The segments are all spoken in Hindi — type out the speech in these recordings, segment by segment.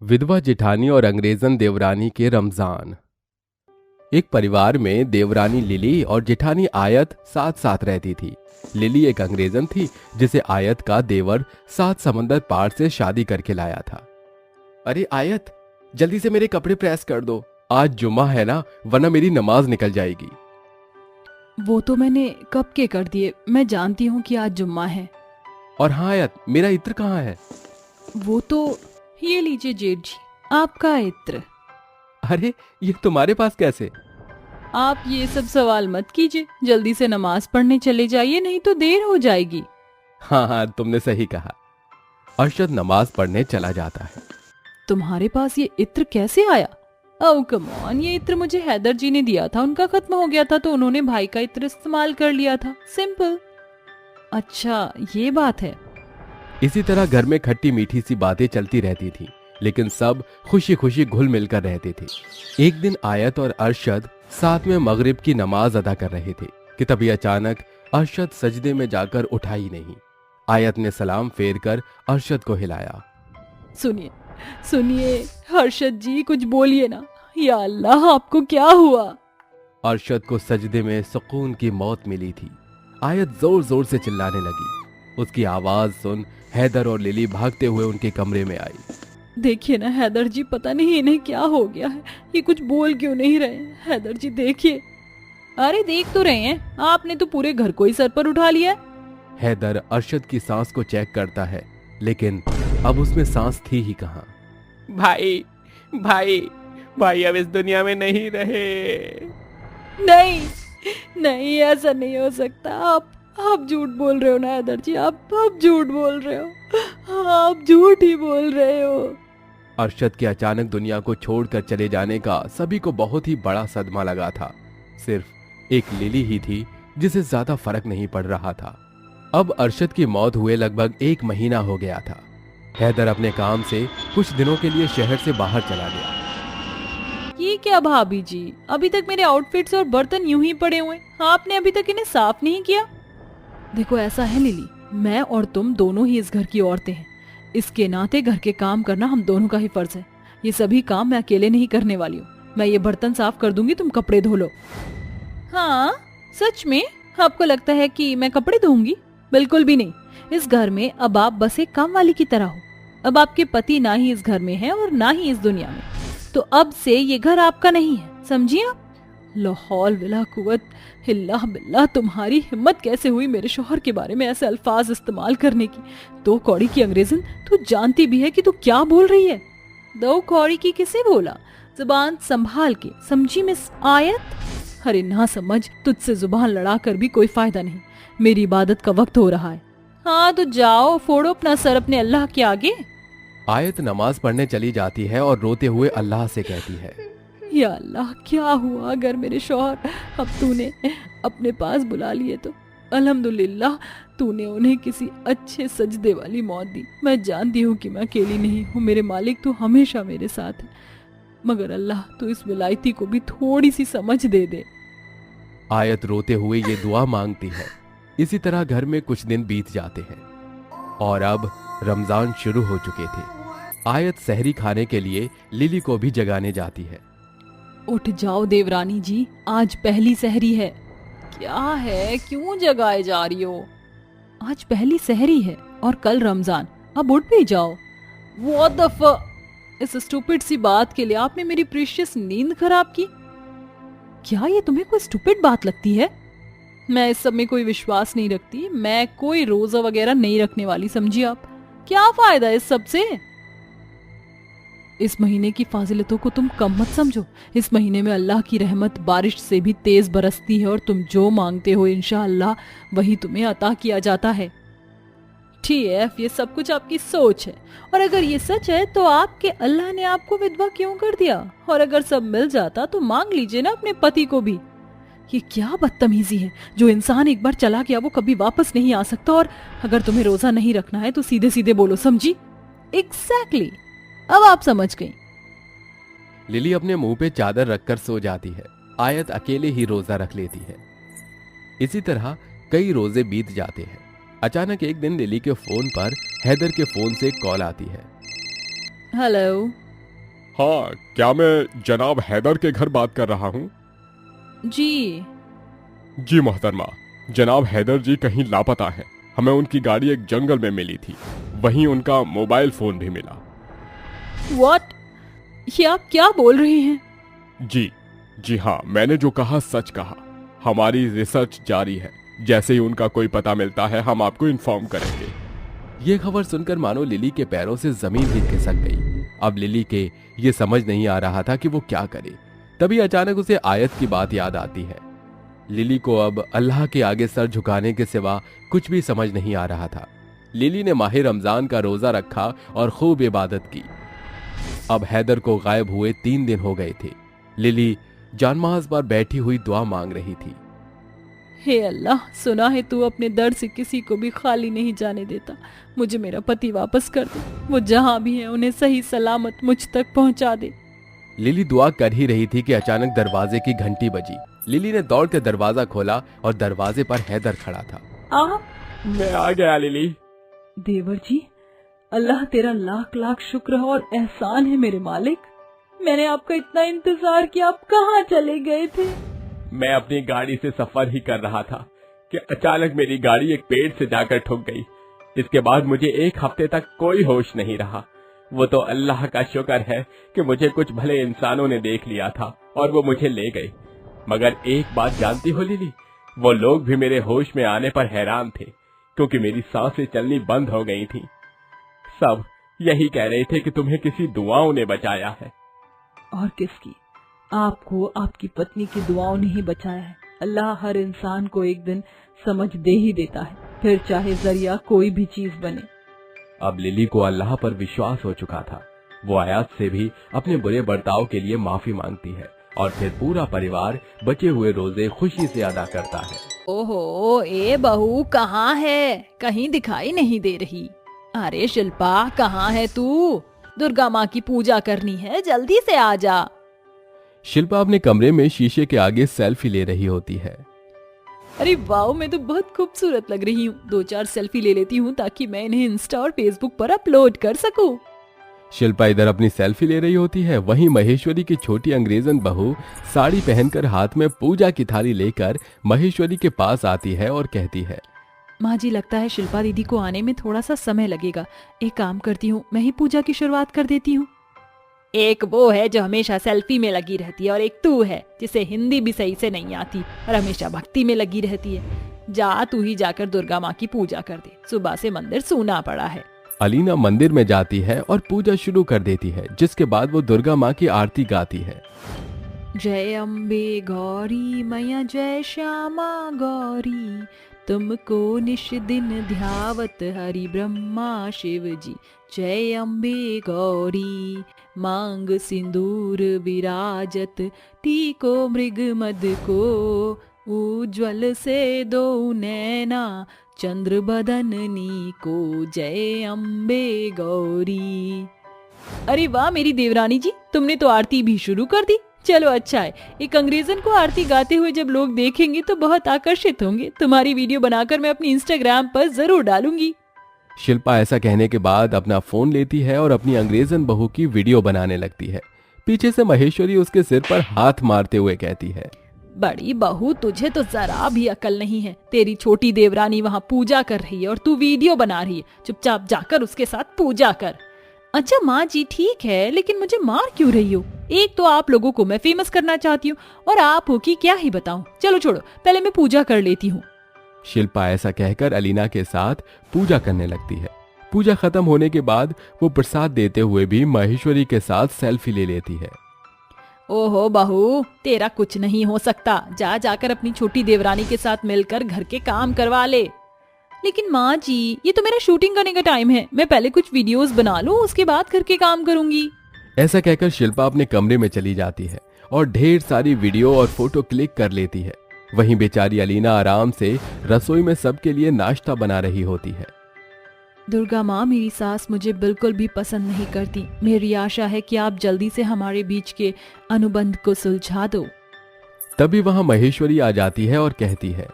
विधवा जेठानी और अंग्रेजन देवरानी के रमजान। एक परिवार में देवरानी लिली और जेठानी आयत साथ साथ रहती थी। लिली एक अंग्रेजन थी जिसे आयत का देवर 7 समंदर पार से शादी करके लाया था। अरे आयत, जल्दी से मेरे कपड़े प्रेस कर दो, आज जुम्मा है ना, वरना मेरी नमाज निकल जाएगी। वो तो मैंने कब के कर दिए, मैं जानती हूँ कि आज जुम्मा है। और हाँ आयत, मेरा इत्र कहाँ है? वो तो ये लीजिए जेठ जी, आपका इत्र। अरे ये तुम्हारे पास कैसे? आप ये सब सवाल मत कीजिए, जल्दी से नमाज पढ़ने चले जाइए, नहीं तो देर हो जाएगी। हाँ हाँ, तुमने सही कहा। अरशद नमाज पढ़ने चला जाता है। तुम्हारे पास ये इत्र कैसे आया? ओह कम ऑन, ये इत्र मुझे हैदर जी ने दिया था, उनका खत्म हो गया था तो उन्होंने भाई का इत्र इस्तेमाल कर लिया था, सिंपल। अच्छा ये बात है। इसी तरह घर में खट्टी मीठी सी बातें चलती रहती थी, लेकिन सब खुशी खुशी घुल मिलकर रहते थे। एक दिन आयत और अरशद साथ में मगरिब की नमाज अदा कर रहे थे कि तभी अचानक अरशद सजदे में जाकर उठा ही नहीं। आयत ने सलाम फेर कर अरशद को हिलाया। सुनिए सुनिए हर्षद जी, कुछ बोलिए ना, या अल्लाह आपको क्या हुआ? अरशद को सजदे में सुकून की मौत मिली थी। आयत जोर जोर से चिल्लाने लगी। उसकी आवाज सुन हैदर और लिली भागते हुए उनके कमरे में आई। देखिए ना हैदर जी, पता नहीं इन्हें क्या हो गया है, ये कुछ बोल क्यों नहीं रहे? हैदर जी देखिए। अरे देख तो रहे हैं, आपने तो पूरे घर को ही सर पर उठा लिया है। हैदर अरशद की सांस को चेक करता है, लेकिन अब उसमें सांस थी ही कहां। भाई भाई भाई अब इस दुनिया में नहीं रहे। नहीं नहीं, ऐसा नहीं हो सकता। आप झूठ बोल रहे हो ना हैदर जी, आप झूठ बोल रहे हो, आप झूठ ही बोल रहे हो। अरशद के अचानक दुनिया को छोड़कर चले जाने का सभी को बहुत ही बड़ा सदमा लगा था। सिर्फ एक लिली ही थी जिसे ज्यादा फर्क नहीं पड़ रहा था। अब अरशद की मौत हुए लगभग 1 महीना हो गया था। हैदर अपने काम से कुछ दिनों के लिए शहर से बाहर चला गया। ये क्या भाभी जी, अभी तक मेरे आउटफिट्स और बर्तन यूं ही पड़े हुए, आपने अभी तक इन्हें साफ नहीं किया? देखो ऐसा है लिली, मैं और तुम दोनों ही इस घर की औरतें हैं, इसके नाते घर के काम करना हम दोनों का ही फर्ज है। ये सभी काम मैं अकेले नहीं करने वाली हूँ। मैं ये बर्तन साफ कर दूंगी, तुम कपड़े धो लो। हाँ सच में? आपको लगता है कि मैं कपड़े धोऊंगी? बिल्कुल भी नहीं। इस घर में अब आप बस एक काम वाली की तरह हो। अब आपके पति ना ही इस घर में है और ना ही इस दुनिया में, तो अब से ये घर आपका नहीं है, समझिए आप? ला हौल वला कुव्वत इल्ला बिल्लाह, तुम्हारी हिम्मत कैसे हुई मेरे शौहर के बारे में ऐसे अल्फाज इस्तेमाल करने की? 2 कौड़ी की अंग्रेजन, तू जानती भी है कि तू क्या बोल रही है? 2 कौड़ी की किसे बोला? जुबान संभाल के, समझी मिस आयत? अरे ना समझ, तुझसे जुबान लड़ा कर भी कोई फायदा नहीं, मेरी इबादत का वक्त हो रहा है। हाँ तो जाओ, फोड़ो अपना सर अपने अल्लाह के आगे। आयत नमाज पढ़ने चली जाती है और रोते हुए अल्लाह से कहती है, या अल्लाह क्या हुआ अगर मेरे शौहर अब तूने अपने पास बुला लिए तो? अल्हम्दुलिल्लाह तूने उन्हें किसी अच्छे सजदे वाली मौत दी। मैं जानती हूँ कि मैं अकेली नहीं हूँ, मेरे मालिक तू हमेशा मेरे साथ है, मगर अल्लाह तू इस विलायती को भी थोड़ी सी समझ दे दे। आयत रोते हुए ये दुआ मांगती है। इसी तरह घर में कुछ दिन बीत जाते हैं और अब रमजान शुरू हो चुके थे। आयत सहरी खाने के लिए लिली को भी जगाने जाती है। उठ जाओ देवरानी जी, आज पहली सहरी है। क्या है, क्यों जगाए जा रही हो? आज पहली सहरी है और कल रमजान, अब उठ भी जाओ। व्हाट द फ, इस स्टूपिड सी बात के लिए आपने मेरी प्रीशियस नींद खराब की। क्या ये तुम्हें कोई स्टूपिड बात लगती है? मैं इस सब में कोई विश्वास नहीं रखती, मैं कोई रोजा वगैरह नहीं रखने वाली, समझिए आप? क्या फायदा इस सब से? इस महीने की फाजिलतों को तुम कम मत समझो। इस महीने में अल्लाह की रहमत बारिश से भी तेज बरसती है और तुम जो मांगते हो इंशाअल्लाह वही तुम्हें अता किया जाता है। ठीक, ये सब कुछ आपकी सोच है, और अगर ये सच है तो आपके अल्लाह ने आपको विधवा क्यों कर दिया? और अगर सब मिल जाता तो मांग लीजिए ना अपने पति को भी। ये क्या बदतमीजी है, जो इंसान एक बार चला गया वो कभी वापस नहीं आ सकता। और अगर तुम्हें रोजा नहीं रखना है तो सीधे सीधे बोलो, समझी? एग्जैक्टली, अब आप समझ गई। लिली अपने मुंह पे चादर रखकर सो जाती है। आयत अकेले ही रोजा रख लेती है। इसी तरह कई रोजे बीत जाते हैं। अचानक एक दिन लिली के फोन पर हैदर के फोन से कॉल आती है। हेलो, हाँ, क्या मैं जनाब हैदर के घर बात कर रहा हूँ? जी। जी मोहतरमा, जनाब हैदर जी कहीं लापता हैं। हमें उनकी गाड़ी एक जंगल में मिली थी, वहीं उनका मोबाइल फोन भी मिला। व्हाट? ये आप क्या बोल रहे हैं? जी हाँ, मैंने जो कहा सच कहा। हमारी रिसर्च जारी है, जैसे ही उनका कोई पता मिलता है हम आपको इन्फॉर्म करेंगे। ये खबर सुनकर मानो लिली के पैरों से जमीन ही खिसक गई। अब लिली के ये समझ नहीं आ रहा था कि वो क्या करे। तभी अचानक उसे आयत की बात याद आती है। लिली को अब अल्लाह के आगे सर झुकाने के सिवा कुछ भी समझ नहीं आ रहा था। लिली ने माह रमजान का रोजा रखा और खूब इबादत की। अब हैदर को गायब हुए 3 दिन हो गए थे। लिली जानमाज पर बैठी हुई दुआ मांग रही थी। हे अल्लाह, सुना है तू अपने दर से किसी को भी खाली नहीं जाने देता। मुझे मेरा पति वापस कर दे। वो जहां भी है उन्हें सही सलामत मुझ तक पहुंचा दे। लिली दुआ कर ही रही थी कि अचानक दरवाजे की घंटी बजी। लिली ने दौड़ कर दरवाजा खोला और दरवाजे पर हैदर खड़ा था। मैं आ गया लिली। देवर जी, अल्लाह तेरा लाख लाख शुक्र और एहसान है मेरे मालिक। मैंने आपका इतना इंतजार किया, आप कहाँ चले गए थे? मैं अपनी गाड़ी से सफर ही कर रहा था कि अचानक मेरी गाड़ी एक पेड़ से जाकर ठुक गई। इसके बाद मुझे 1 हफ्ते तक कोई होश नहीं रहा। वो तो अल्लाह का शुक्र है कि मुझे कुछ भले इंसानों ने देख लिया था और वो मुझे ले गए। मगर एक बात जानती हो लिली, वो लोग भी मेरे होश में आने पर हैरान थे, क्योंकि मेरी सांसें चलनी बंद हो गई थी। सब यही कह रहे थे कि तुम्हें किसी दुआओं ने बचाया है। और किसकी? आपको आपकी पत्नी की दुआओं ने ही बचाया है। अल्लाह हर इंसान को एक दिन समझ दे ही देता है, फिर चाहे जरिया कोई भी चीज बने। अब लिली को अल्लाह पर विश्वास हो चुका था। वो आयत से भी अपने बुरे बर्ताव के लिए माफी मांगती है और फिर पूरा परिवार बचे हुए रोजे खुशी से अदा करता है। ओहो, ए बहू कहाँ है? कहीं दिखाई नहीं दे रही। अरे शिल्पा, कहाँ है तू? दुर्गा माँ की पूजा करनी है, जल्दी से आ जा। शिल्पा अपने कमरे में शीशे के आगे सेल्फी ले रही होती है। अरे वाह, मैं तो बहुत खूबसूरत लग रही हूँ। 2-4 सेल्फी ले लेती हूँ ताकि मैं इन्हें इंस्टा और फेसबुक पर अपलोड कर सकूँ। शिल्पा इधर अपनी सेल्फी ले रही होती है, वहीं महेश्वरी की छोटी अंग्रेजन बहू साड़ी पहनकर हाथ में पूजा की थाली लेकर महेश्वरी के पास आती है और कहती है, माँ जी, लगता है शिल्पा दीदी को आने में थोड़ा सा समय लगेगा। एक काम करती हूँ, मैं ही पूजा की शुरुआत कर देती हूँ। एक वो है जो हमेशा सेल्फी में लगी रहती है और एक तू है जिसे हिंदी भी सही से नहीं आती और हमेशा भक्ति में लगी रहती है। जा, तू ही जाकर दुर्गा माँ की पूजा कर दे। सुबह से मंदिर सूना पड़ा है। अलीना मंदिर में जाती है और पूजा शुरू कर देती है, जिसके बाद वो दुर्गा माँ की आरती गाती है। जय अम्बे गौरी मैया, जय श्यामा गौरी, तुमको निश दिन ध्यावत हरि ब्रह्मा शिव जी। जय अम्बे गौरी, मांग सिंदूर विराजत, टीको मृग मद को, उज्ज्वल से दो नैना, चंद्र बदननी को। जय अम्बे गौरी। अरे वाह मेरी देवरानी जी, तुमने तो आरती भी शुरू कर दी। चलो अच्छा है, एक अंग्रेजन को आरती गाते हुए जब लोग देखेंगे तो बहुत आकर्षित होंगे। तुम्हारी वीडियो बनाकर मैं अपनी इंस्टाग्राम पर जरूर डालूंगी। शिल्पा ऐसा कहने के बाद अपना फोन लेती है और अपनी अंग्रेजन बहू की वीडियो बनाने लगती है। पीछे से महेश्वरी उसके सिर पर हाथ मारते हुए कहती है, बड़ी बहू, तुझे तो जरा भी अकल नहीं है। तेरी छोटी देवरानी वहाँ पूजा कर रही है और तू वीडियो बना रही है। चुपचाप जाकर उसके साथ पूजा कर। अच्छा माँ जी, ठीक है, लेकिन मुझे मार क्यों रही हो? एक तो आप लोगों को मैं फेमस करना चाहती हूँ और आप हो कि क्या ही बताऊं। चलो छोड़ो, पहले मैं पूजा कर लेती हूँ। शिल्पा ऐसा कहकर अलीना के साथ पूजा करने लगती है। पूजा खत्म होने के बाद वो प्रसाद देते हुए भी महेश्वरी के साथ सेल्फी ले लेती है। ओहो बहू, तेरा कुछ नहीं हो सकता। जा जाकर अपनी छोटी देवरानी के साथ मिलकर घर के काम करवा ले। लेकिन माँ जी, ये तो मेरा शूटिंग करने का टाइम है। मैं पहले कुछ वीडियोस बना लूं, उसके बाद घर के काम करूंगी। ऐसा कहकर शिल्पा अपने कमरे में चली जाती है और ढेर सारी वीडियो और फोटो क्लिक कर लेती है। वहीं बेचारी अलीना आराम से रसोई में सबके लिए नाश्ता बना रही होती है। दुर्गा माँ, मेरी सास मुझे बिल्कुल भी पसंद नहीं करती। मेरी आशा है कि आप जल्दी से हमारे बीच के अनुबंध को सुलझा दो। तभी वहां महेश्वरी आ जाती है और कहती है,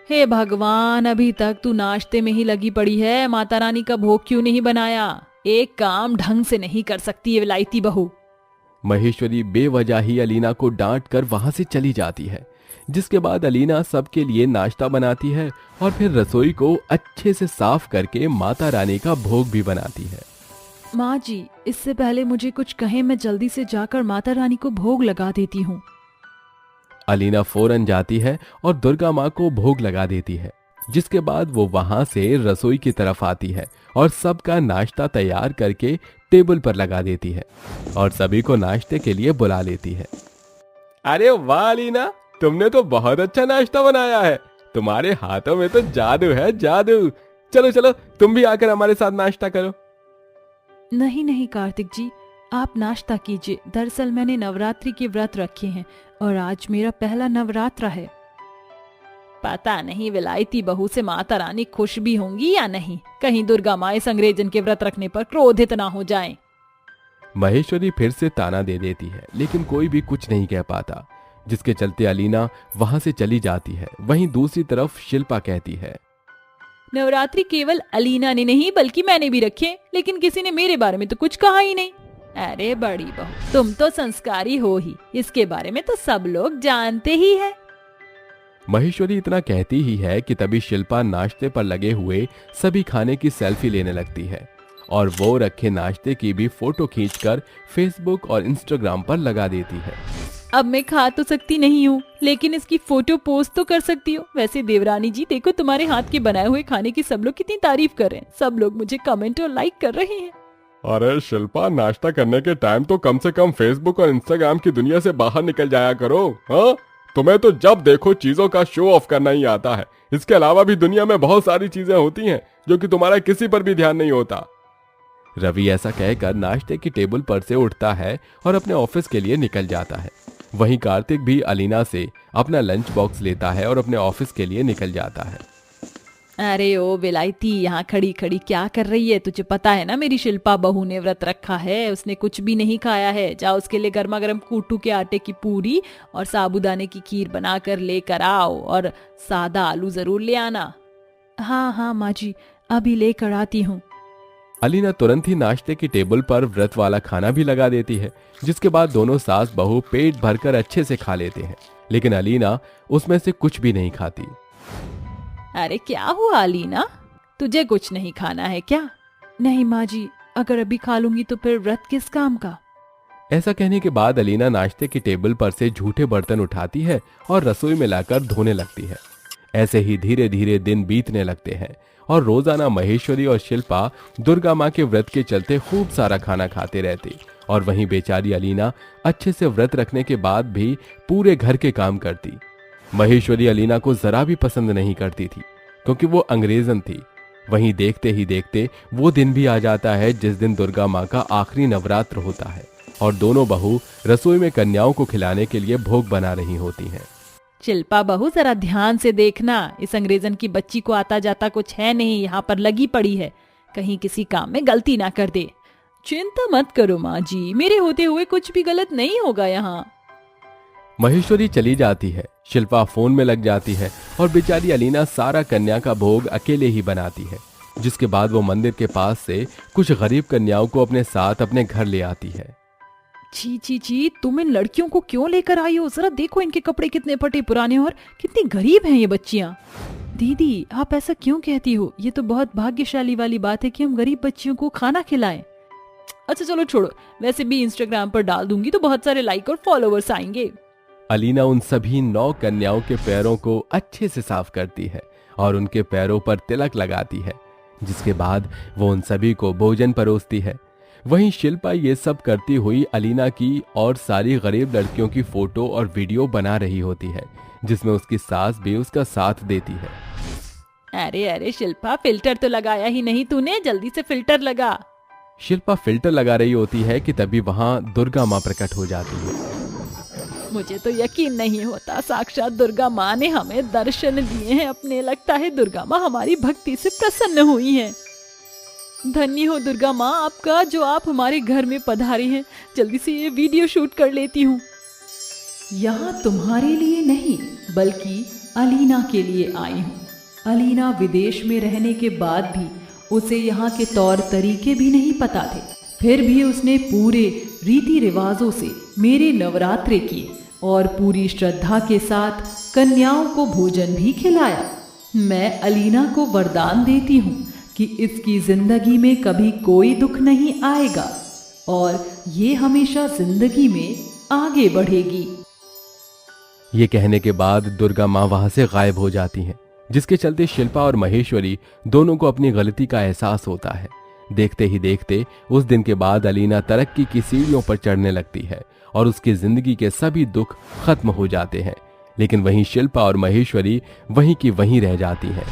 हे भगवान, अभी तक तू नाश्ते में ही लगी पड़ी है। माता रानी का भोग क्यों नहीं बनाया? एक काम ढंग से नहीं कर सकती ये विलायती बहू। महेश्वरी बेवजह ही अलीना को डांट कर वहां से चली जाती है, जिसके बाद अलीना सबके लिए नाश्ता बनाती है और फिर रसोई को अच्छे से साफ करके माता रानी का भोग भी बनाती है। माँ जी, इससे पहले मुझे कुछ कहें, मैं जल्दी से जाकर माता रानी को भोग लगा देती हूँ। अलीना फौरन जाती है और दुर्गा माँ को भोग लगा देती है, जिसके बाद वो वहां से रसोई की तरफ आती है और सबका नाश्ता तैयार करके टेबल पर लगा देती है और सभी को नाश्ते के लिए बुला लेती है। अरे वाह अलीना, तुमने तो बहुत अच्छा नाश्ता बनाया है। तुम्हारे हाथों में तो जादू है, जादू। चलो चलो, तुम भी आकर हमारे साथ नाश्ता करो। नहीं नहीं कार्तिक जी, आप नाश्ता कीजिए। दरअसल मैंने नवरात्रि के व्रत रखे हैं और आज मेरा पहला नवरात्रा है। पता नहीं विलायती बहू से माता रानी खुश भी होंगी या नहीं। कहीं दुर्गा माँ इस अंग्रेजन के व्रत रखने पर क्रोधित ना हो जाएं। महेश्वरी फिर से ताना दे देती है, लेकिन कोई भी कुछ नहीं कह पाता, जिसके चलते अलीना वहां से चली जाती है। वहीं दूसरी तरफ शिल्पा कहती है, नवरात्रि केवल अलीना ने नहीं बल्कि मैंने भी रखे, लेकिन किसी ने मेरे बारे में तो कुछ कहा ही नहीं। अरे बड़ी बहू, तुम तो संस्कारी हो ही, इसके बारे में तो सब लोग जानते ही हैं। महेश्वरी इतना कहती ही है कि तभी शिल्पा नाश्ते पर लगे हुए सभी खाने की सेल्फी लेने लगती है और वो रखे नाश्ते की भी फोटो खींचकर फेसबुक और इंस्टाग्राम पर लगा देती है। अब मैं खा तो सकती नहीं हूँ, लेकिन इसकी फोटो पोस्ट तो कर सकती हो। वैसे देवरानी जी, देखो तुम्हारे हाथ के बनाए हुए खाने की सब लोग कितनी तारीफ कर रहे हैं। सब लोग मुझे कमेंट और लाइक कर रहे हैं। अरे शिल्पा, नाश्ता करने के टाइम तो कम से कम फेसबुक और इंस्टाग्राम की दुनिया से बाहर निकल जाया करो। हाँ, तुम्हें तो जब देखो चीजों का शो ऑफ करना ही आता है। इसके अलावा भी दुनिया में बहुत सारी चीजें होती हैं जो कि तुम्हारा किसी पर भी ध्यान नहीं होता। रवि ऐसा कहकर नाश्ते की टेबल पर से उठता है और अपने ऑफिस के लिए निकल जाता है। वहीं कार्तिक भी अलीना से अपना लंच बॉक्स लेता है और अपने ऑफिस के लिए निकल जाता है। अरे ओ विलायती, यहाँ खड़ी खड़ी क्या कर रही है? तुझे पता है ना मेरी शिल्पा बहू ने व्रत रखा है, उसने कुछ भी नहीं खाया है। जाओ उसके लिए गर्मा गर्म कूटू के आटे की पूरी और साबूदाने की खीर बनाकर लेकर आओ और सादा आलू जरूर ले आना। हाँ हाँ माँ जी, अभी लेकर आती हूँ। अलीना तुरंत ही नाश्ते की टेबल पर व्रत वाला खाना भी लगा देती है, जिसके बाद दोनों सास बहू पेट भरकर अच्छे से खा लेते हैं, लेकिन अलीना उसमें से कुछ भी नहीं खाती। अरे क्या हुआ अलीना, तुझे कुछ नहीं खाना है क्या? नहीं माँ जी, अगर अभी खा लूंगी तो फिर व्रत किस काम का? ऐसा कहने के बाद अलीना नाश्ते की टेबल पर से झूठे बर्तन उठाती है और रसोई में लाकर धोने लगती है। ऐसे ही धीरे धीरे दिन बीतने लगते हैं और रोजाना महेश्वरी और शिल्पा दुर्गा माँ के व्रत के चलते खूब सारा खाना खाते रहते और वहीं बेचारी अलीना अच्छे से व्रत रखने के बाद भी पूरे घर के काम करती। महेश्वरी अलीना को जरा भी पसंद नहीं करती थी, क्योंकि वो अंग्रेजन थी। वहीं देखते ही देखते वो दिन भी आ जाता है जिस दिन दुर्गा माँ का आखिरी नवरात्र होता है और दोनों बहू रसोई में कन्याओं को खिलाने के लिए भोग बना रही होती हैं। शिल्पा बहू जरा ध्यान से देखना, इस अंग्रेजन की बच्ची को आता जाता कुछ है नहीं, यहाँ पर लगी पड़ी है, कहीं किसी काम में गलती ना कर दे। चिंता मत करो माँ जी, मेरे होते हुए कुछ भी गलत नहीं होगा यहाँ। महेश्वरी चली जाती है, शिल्पा फोन में लग जाती है और बेचारी अलीना सारा कन्या का भोग अकेले ही बनाती है, जिसके बाद वो मंदिर के पास से कुछ गरीब कन्याओं को अपने साथ अपने घर ले आती है। छी छी छी, तुम इन लड़कियों को क्यों लेकर आई हो? जरा देखो इनके कपड़े कितने फटे पुराने और कितनी गरीब हैं ये बच्चियां। दीदी, आप ऐसा क्यों कहती हो? ये तो बहुत भाग्यशाली वाली बात है कि हम गरीब बच्चियों को खाना खिलाएं। अच्छा चलो छोड़ो, वैसे भी इंस्टाग्राम पर डाल दूंगी तो बहुत सारे लाइक और फॉलोवर्स आएंगे। अलीना उन सभी 9 कन्याओं के पैरों को अच्छे से साफ करती है और उनके पैरों पर तिलक लगाती है, जिसके बाद वो उन सभी को भोजन परोसती है। वहीं शिल्पा ये सब करती हुई अलीना की और सारी गरीब लड़कियों की फोटो और वीडियो बना रही होती है, जिसमें उसकी सास भी उसका साथ देती है। अरे अरे शिल्पा, फिल्टर तो लगाया ही नहीं तूने, जल्दी से फिल्टर लगा। शिल्पा फिल्टर लगा रही होती है कि तभी वहां दुर्गा माँ प्रकट हो जाती है। मुझे तो यकीन नहीं होता, साक्षात दुर्गा माँ ने हमें दर्शन दिए हैं अपने। लगता है दुर्गा माँ हमारी भक्ति से प्रसन्न हुई हैं। धन्य हो दुर्गा माँ आपका, जो आप हमारे घर में पधारे हैं। जल्दी से ये वीडियो शूट कर लेती हूँ। यहाँ तुम्हारे लिए नहीं बल्कि अलीना के लिए आई हूँ। अलीना विदेश में रहने के बाद भी उसे यहाँ के तौर तरीके भी नहीं पता थे, फिर भी उसने पूरे रीति रिवाजों से मेरे नवरात्रे किए और पूरी श्रद्धा के साथ कन्याओं को भोजन भी खिलाया। मैं अलीना को वरदान देती हूँ कि इसकी जिंदगी में कभी कोई दुख नहीं आएगा और ये हमेशा जिंदगी में आगे बढ़ेगी। ये कहने के बाद दुर्गा माँ वहां से गायब हो जाती हैं, जिसके चलते शिल्पा और महेश्वरी दोनों को अपनी गलती का एहसास होता है। देखते ही देखते उस दिन के बाद अलीना तरक्की की सीढ़ियों पर चढ़ने लगती है और उसकी जिंदगी के सभी दुख खत्म हो जाते हैं। लेकिन वहीं शिल्पा और महेश्वरी वहीं की वहीं रह जाती हैं।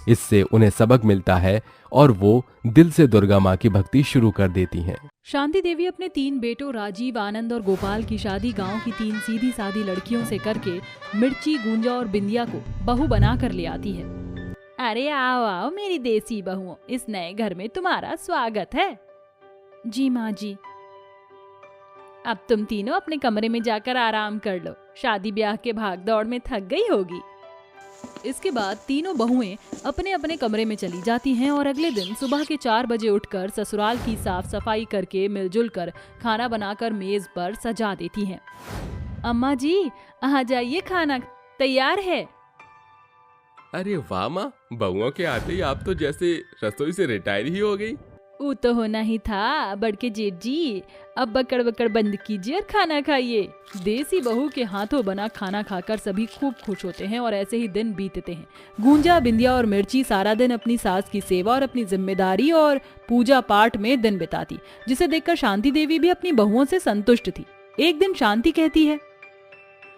इससे उन्हें सबक मिलता है और वो दिल से दुर्गा माँ की भक्ति शुरू कर देती हैं। शांति देवी अपने 3 बेटों राजीव, आनंद और गोपाल की शादी गांव की 3 सीधी सादी लड़कियों से करके मिर्ची, गुंजा और बिंदिया को बहू बना कर ले आती है। अरे आओ आओ मेरी देसी बहुओं, इस नए घर में तुम्हारा स्वागत है। जी माँ जी। अब तुम तीनों अपने कमरे में जाकर आराम कर लो, शादी ब्याह के भाग दौड़ में थक गई होगी। इसके बाद तीनों बहुएं अपने अपने कमरे में चली जाती हैं और अगले दिन सुबह के 4 बजे उठकर ससुराल की साफ सफाई करके मिलजुल कर खाना बनाकर मेज पर सजा देती हैं। अम्मा जी आ जाइए, खाना तैयार है। अरे वाह माँ, बहुओं के आते ही आप तो जैसे रसोई से रिटायर ही हो गई। वो तो होना ही था बड़के जेठ जी। अब बकड़ बकड़ बंद कीजिए और खाना खाइए। देसी बहू के हाथों बना खाना खाकर सभी खूब खुश होते हैं और ऐसे ही दिन बीतते हैं। गूंजा, बिंदिया और मिर्ची सारा दिन अपनी सास की सेवा और अपनी जिम्मेदारी और पूजा पाठ में दिन बिताती, जिसे देखकर शांति देवी भी अपनी बहुओं से संतुष्ट थी। एक दिन शांति कहती है,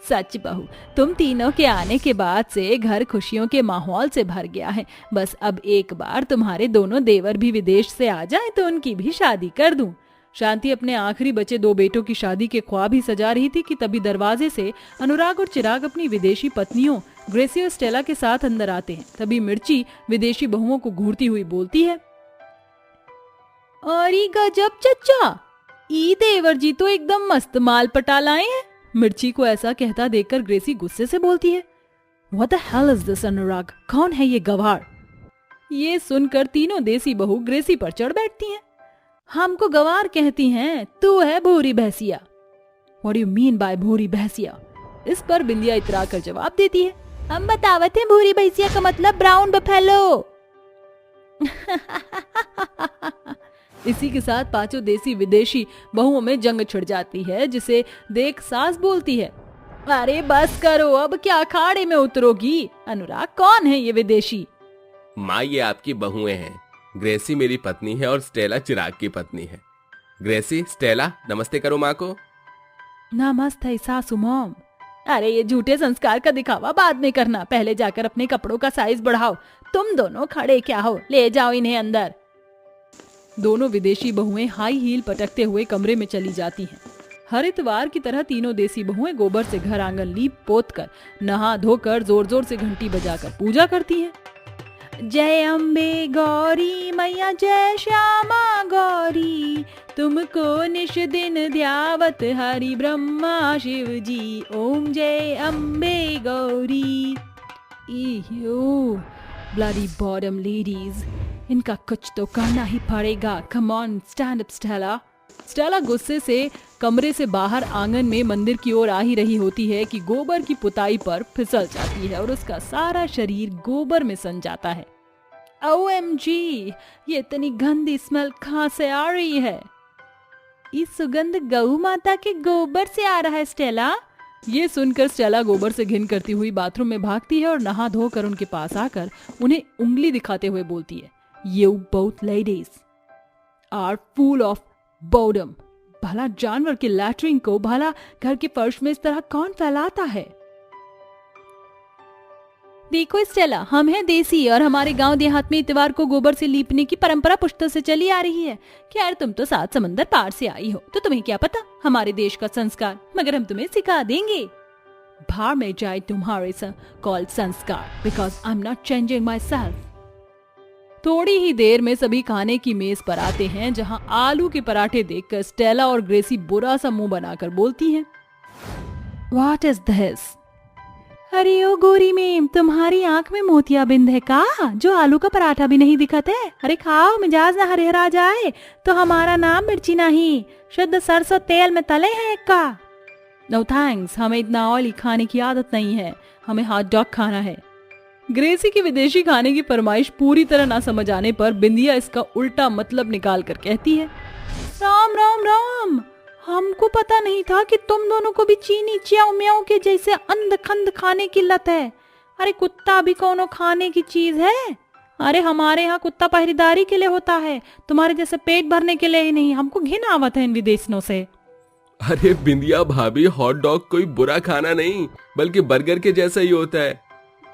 सच बहू, तुम तीनों के आने के बाद से घर खुशियों के माहौल से भर गया है। बस अब एक बार तुम्हारे दोनों देवर भी विदेश से आ जाएं तो उनकी भी शादी कर दूं। शांति अपने आखिरी बचे 2 बेटों की शादी के ख्वाब ही सजा रही थी कि तभी दरवाजे से अनुराग और चिराग अपनी विदेशी पत्नियों ग्रेसी और स्टेला के साथ अंदर आते हैं। तभी मिर्ची विदेशी बहुओं को घूरती हुई बोलती है, अरे गजब चच्चा, ई देवर जी तो एकदम मस्त माल पटा लाए हैं। मिर्ची को ऐसा कहता देखकर ग्रेसी गुस्से से बोलती है, What the hell is this अनुराग? कौन है ये गवार? ये सुनकर तीनों देसी बहू ग्रेसी पर चढ़ बैठती हैं। हमको गवार कहती हैं, तू है भूरी भैंसिया। What do you mean by भूरी भैंसिया? इस पर बिंदिया इतरा कर जवाब देती है, हम बतावत हैं भूरी भैंसिया का मतलब ब्राउन बफेलो। इसी के साथ 5 देसी विदेशी बहुओं में जंग छिड़ जाती है, जिसे देख सास बोलती है, अरे बस करो, अब क्या अखाड़े में उतरोगी? अनुराग, कौन है ये विदेशी? माँ, ये आपकी बहुएं हैं। ग्रेसी मेरी पत्नी है और स्टेला चिराग की पत्नी है। ग्रेसी, स्टेला, नमस्ते करो माँ को। नमस्ते सासू मॉम। अरे ये झूठे संस्कार का दिखावा बाद में करना, पहले जाकर अपने कपड़ों का साइज बढ़ाओ। तुम दोनों खड़े क्या हो, ले जाओ इन्हें अंदर। दोनों विदेशी बहुएं हाई हील पटकते हुए कमरे में चली जाती हैं। हर इतवार की तरह तीनों देसी बहुएं गोबर से घर आंगन लीप पोत कर, नहा धोकर जोर जोर से घंटी बजाकर पूजा करती हैं। जय अम्बे गौरी मैया, जय श्यामा गौरी, तुमको निश दिन ध्यावत हरि ब्रह्मा शिव जी, ओम जय Ambe Gauri. Bloody bottom ladies, इनका कुछ तो करना ही पड़ेगा। Come on, stand up Stella. Stella गुस्से से कमरे से बाहर आंगन में मंदिर की ओर आ ही रही होती है कि गोबर की पुताई पर फिसल जाती है और उसका सारा शरीर गोबर में सन जाता है। OMG, ये इतनी गंदी स्मेल कहाँ से आ रही है? इस सुगंध गऊ माता के गोबर से आ रहा है स्टेला। ये सुनकर स्टेला गोबर से घिन करती हुई बाथरूम में भागती है और नहा धोकर उनके पास आकर उन्हें उंगली दिखाते हुए बोलती है, You both ladies are full of boredom. भला जानवर के लैट्रिन को भला घर के फर्श में इस तरह कौन फैलाता है? देखो स्टेला, हम हैं देसी और हमारे गांव देहात में इतवार को गोबर से लीपने की परंपरा पुश्तों से चली आ रही है। खैर, तुम तो 7 समंदर पार से आई हो, तो तुम्हें क्या पता हमारे देश का संस्कार, मगर हम तुम्हें सिखा देंगे। भाड़ में जाए तुम्हारे कॉल्ड संस्कार, because I am not changing my self. थोड़ी ही देर में सभी खाने की मेज पर आते हैं, जहां आलू के पराठे देखकर स्टेला और ग्रेसी बुरा सा मुंह बनाकर बोलती हैं, What is this? अरे ओ गोरी मेम, तुम्हारी आंख में मोतियाबिंद है का, जो आलू का पराठा भी नहीं दिखत है? अरे खाओ, मिजाज ना हरिहरा जाए तो हमारा नाम मिर्ची नहीं, शुद्ध सरसों तेल में तले हैं का। नो थैंक्स, हमें इतना ऑयली खाने की आदत नहीं है, हमें हॉट डॉग खाना है। ग्रेसी की विदेशी खाने की फरमाइश पूरी तरह ना समझ आने पर बिंदिया इसका उल्टा मतलब निकाल कर कहती है, राम राम राम, हमको पता नहीं था कि तुम दोनों को भी चीनी च्याओ म्याओ के जैसे अंध खंड खाने की लत है। अरे कुत्ता भी कोनो खाने की चीज है? अरे हमारे यहाँ कुत्ता पहरेदारी के लिए होता है, तुम्हारे जैसे पेट भरने के लिए ही नहीं। हमको घिन आवत है इन विदेशियों से। अरे बिंदिया भाभी, हॉट डॉग कोई बुरा खाना नहीं बल्कि बर्गर के जैसा ही होता है,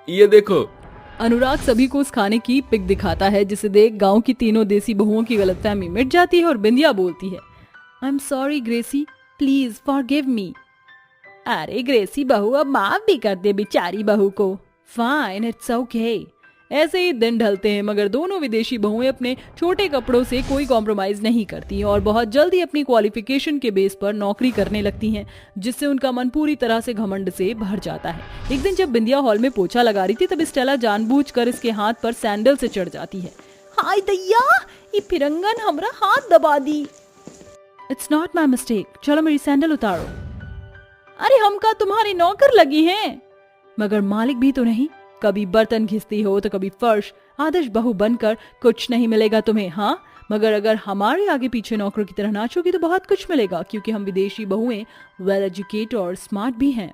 ये देखो। अनुराग सभी को उस खाने की पिक दिखाता है, जिसे देख गांव की तीनों देसी बहुओं की गलतफहमी मिट जाती है और बिंदिया बोलती है, I am sorry Gracie, please forgive me. अरे ग्रेसी बहू, अब माफ भी कर दे बेचारी बहू को। Fine, it's okay. ऐसे ही दिन ढलते हैं, मगर दोनों विदेशी बहुएं अपने छोटे कपड़ों से कोई कॉम्प्रोमाइज नहीं करती और बहुत जल्दी अपनी क्वालिफिकेशन के बेस पर नौकरी करने लगती हैं, जिससे उनका मन पूरी तरह से घमंड से भर जाता है। एक दिन जब बिंदिया हॉल में पोछा लगा रही थी, तब स्टेला जानबूझकर इसके हाथ पर सैंडल से चढ़ जाती है। हाय दैया, ये फिरंगन हमरा हाथ दबा दी। इट्स नॉट माई मिस्टेक, चलो मेरी सैंडल उतारो। अरे हम का तुम्हारी नौकर लगी हैं? मगर मालिक भी तो नहीं, कभी बर्तन घिसती हो तो कभी फर्श। आदर्श बहू बनकर कुछ नहीं मिलेगा तुम्हें, हाँ, मगर अगर हमारे आगे पीछे नौकरों की तरह नाचोगी तो बहुत कुछ मिलेगा, क्योंकि हम विदेशी बहुएं वेल एजुकेटेड और स्मार्ट भी हैं।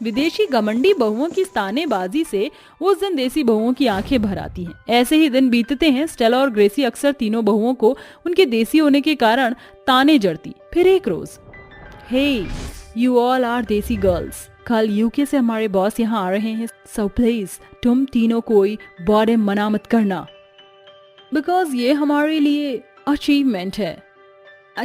विदेशी गमंडी बहुओं की तानेबाजी से उस दिन देसी बहुओं की आंखें भर आती हैं। ऐसे ही दिन बीतते हैं। स्टेला और ग्रेसी अक्सर तीनों बहुओं को उनके देसी होने के कारण ताने जड़ती। फिर एक रोज, हे यू ऑल आर देसी गर्ल्स, कल यूके से हमारे बॉस यहाँ आ रहे हैं, सो प्लीज तुम तीनों कोई बड़े मना मत करना, बिकॉज ये हमारे लिए अचीवमेंट है।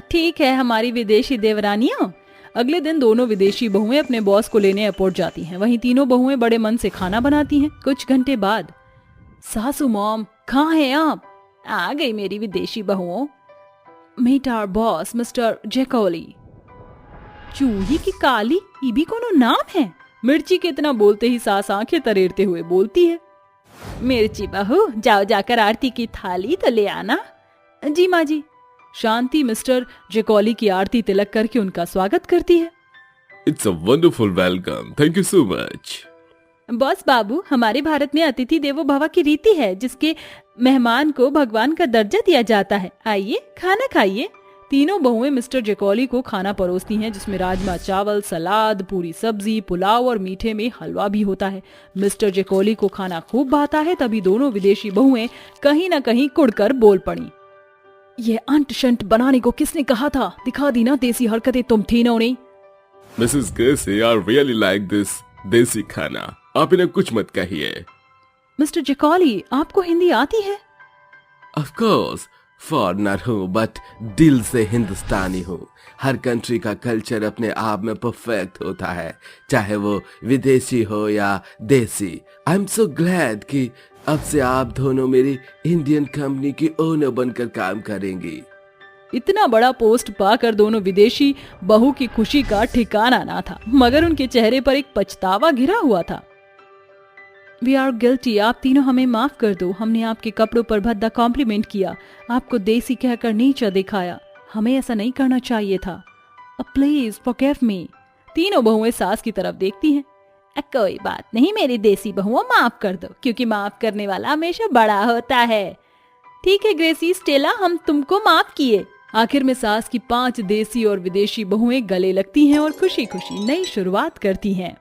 ठीक है हमारी विदेशी देवरानियों। अगले दिन दोनों विदेशी बहुएं अपने बॉस को लेने एयरपोर्ट जाती हैं। वहीं तीनों बहुएं बड़े मन से खाना बनाती हैं। कुछ घंटे बाद, सासू मॉम कहाँ हैं आप? आ गई मेरी विदेशी बहुओं। मीट आवर बॉस मिस्टर जेकोली। चूही की काली, ये भी कोनो नाम है? मिर्ची के इतना बोलते ही सास आंखें तरेरते हुए बोलती है, मिर्ची बहू जाओ जाकर आरती की थाली तो ले आना। जी माँ जी। शांति मिस्टर जेकोली की आरती तिलक करके उनका स्वागत करती है। It's a wonderful welcome, thank you so much. Boss बाबू, हमारे भारत में अतिथि देवो भव की रीति है, जिसके मेहमान को भगवान का दर्जा दिया जाता है। आइए खाना खाइए। तीनों बहुएं मिस्टर जेकोली को खाना परोसती हैं, जिसमें राजमा चावल, सलाद, पूरी सब्जी, पुलाव और मीठे में हलवा भी होता है। मिस्टर जेकोली को खाना खूब भाता है। तभी दोनों विदेशी बहुएं कहीं न कहीं कुड़कर बोल पड़ी, ये अंट शंट बनाने को किसने कहा था? दिखा दी ना देसी हरकतें तुम तीनों ने। Mrs Gracie, I really like this desi khana, आप इन्हें कुछ मत कहिए। मिस्टर जेकोली, आपको हिंदी आती है? ऑफ कोर्स, फॉरनर हूँ बट दिल से हिंदुस्तानी हूँ। हर कंट्री का कल्चर अपने आप में परफेक्ट होता है, चाहे वो विदेशी हो या देसी। आई एम सो ग्लैड कि अब से आप दोनों मेरी इंडियन कंपनी की ओनर बनकर काम करेंगी। इतना बड़ा पोस्ट पाकर दोनों विदेशी बहू की खुशी का ठिकाना ना था, मगर उनके चेहरे पर एक पछतावा घिरा हुआ था। वी आर गिल्टी, आप तीनों हमें माफ कर दो। हमने आपके कपड़ों पर भद्दा कॉम्प्लीमेंट किया, आपको देसी कहकर नीचा दिखाया। हमें ऐसा नहीं करना चाहिए था। प्लीज फॉरगिव मी। तीनों बहुएं सास की तरफ देखती हैं। कोई बात नहीं मेरी देसी बहुओं, माफ कर दो, क्योंकि माफ करने वाला हमेशा बड़ा होता है। ठीक है ग्रेसी, स्टेला, हम तुमको माफ किए। आखिर में सास की 5 देसी और विदेशी बहुएं गले लगती हैं और खुशी खुशी नई शुरुआत करती हैं।